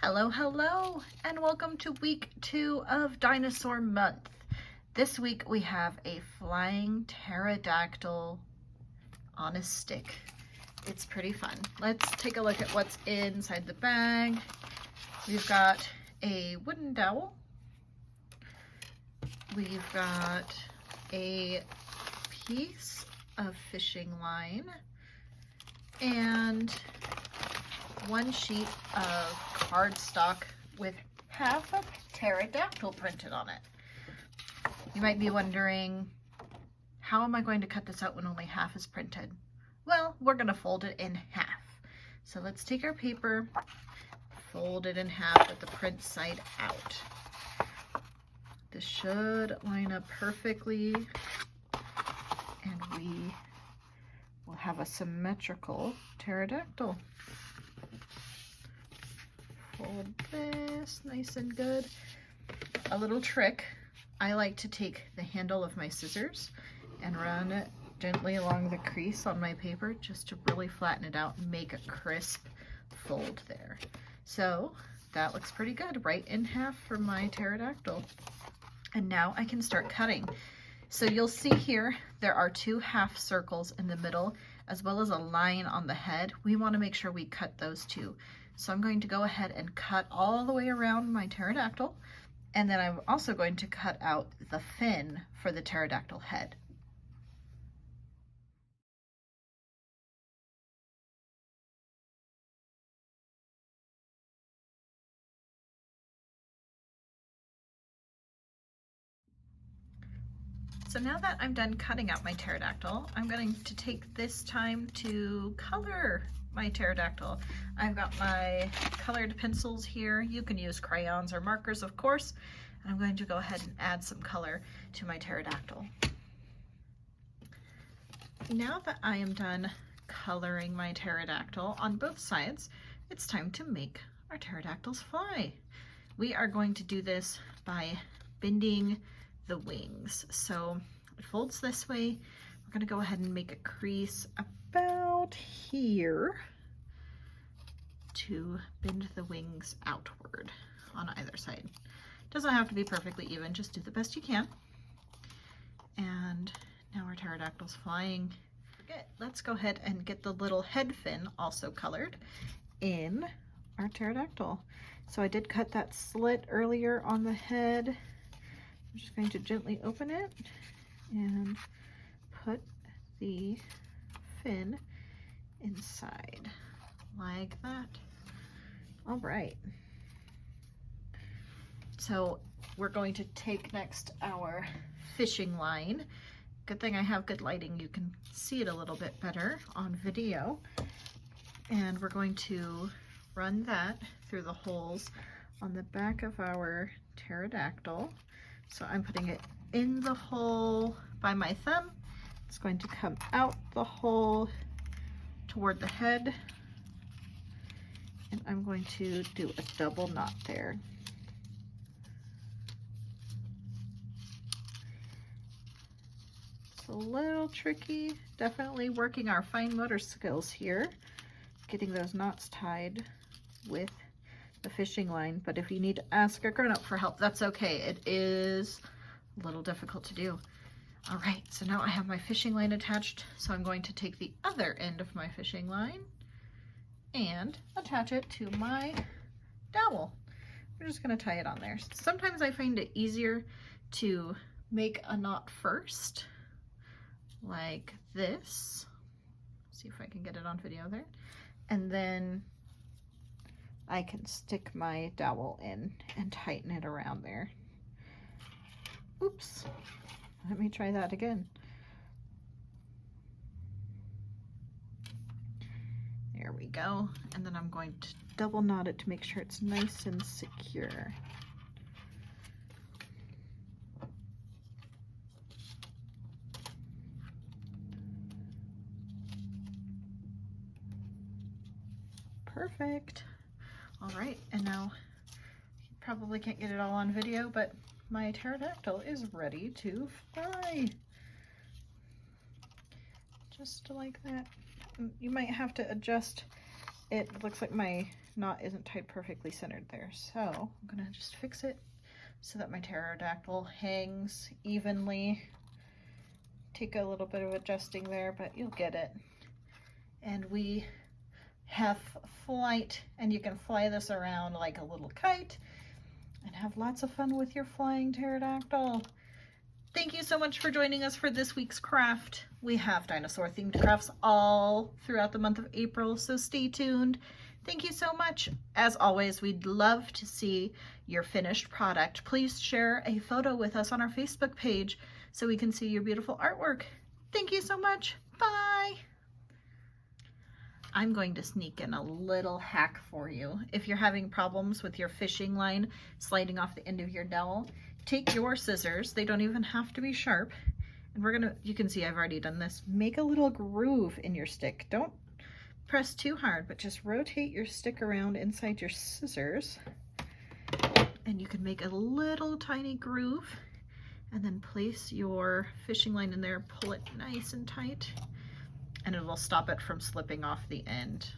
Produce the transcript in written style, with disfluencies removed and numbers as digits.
Hello, hello, and welcome to week 2 of Dinosaur Month. This week we have a flying pterodactyl on a stick. It's pretty fun. Let's take a look at what's inside the bag. We've got a wooden dowel. We've got a piece of fishing line and one sheet of cardstock with half a pterodactyl printed on it. You might be wondering, how am I going to cut this out when only half is printed? Well, we're going to fold it in half. So let's take our paper, fold it in half with the print side out. This should line up perfectly, and we will have a symmetrical pterodactyl. Fold this nice and good. A little trick, I like to take the handle of my scissors and run it gently along the crease on my paper just to really flatten it out and make a crisp fold there. So that looks pretty good, right in half for my pterodactyl. And now I can start cutting. So you'll see here there are 2 half circles in the middle as well as a line on the head. We want to make sure we cut those 2. So I'm going to go ahead and cut all the way around my pterodactyl, and then I'm also going to cut out the fin for the pterodactyl head. So now that I'm done cutting out my pterodactyl, I'm going to take this time to color my pterodactyl. I've got my colored pencils here. You can use crayons or markers, of course. And I'm going to go ahead and add some color to my pterodactyl. Now that I am done coloring my pterodactyl on both sides, it's time to make our pterodactyls fly. We are going to do this by bending the wings. So it folds this way. We're going to go ahead and make a crease about here to bend the wings outward on either side. Doesn't have to be perfectly even, just do the best you can. And now our pterodactyl's flying. Okay, let's go ahead and get the little head fin also colored in our pterodactyl. So I did cut that slit earlier on the head. I'm just going to gently open it and put the fin inside like that. All right. So we're going to take next our fishing line. Good thing I have good lighting. You can see it a little bit better on video. And we're going to run that through the holes on the back of our pterodactyl. So I'm putting it in the hole by my thumb. It's going to come out the hole toward the head. And I'm going to do a double knot there. It's a little tricky, definitely working our fine motor skills here, getting those knots tied with the fishing line. But if you need to ask a grown-up for help, that's okay. It is a little difficult to do. All right, so now I have my fishing line attached, so I'm going to take the other end of my fishing line and attach it to my dowel. We're just going to tie it on there. Sometimes I find it easier to make a knot first, like this. See if I can get it on video there. And then I can stick my dowel in and tighten it around there. Oops. Let me try that again. There we go. And then I'm going to double knot it to make sure it's nice and secure. Perfect. All right, and now you probably can't get it all on video, but my pterodactyl is ready to fly. Just like that. You might have to adjust it looks like my knot isn't tied perfectly centered there. So I'm gonna just fix it so that my pterodactyl hangs evenly. Take a little bit of adjusting there, but you'll get it. And we have flight, and you can fly this around like a little kite and have lots of fun with your flying pterodactyl. Thank you so much for joining us for this week's craft. We have dinosaur themed crafts all throughout the month of April, so stay tuned. Thank you so much. As always, we'd love to see your finished product. Please share a photo with us on our Facebook page so we can see your beautiful artwork. Thank you so much. Bye. I'm going to sneak in a little hack for you. If you're having problems with your fishing line sliding off the end of your dowel, take your scissors, they don't even have to be sharp, and you can see I've already done this, make a little groove in your stick. Don't press too hard, but just rotate your stick around inside your scissors, and you can make a little tiny groove, and then place your fishing line in there, pull it nice and tight, and it will stop it from slipping off the end.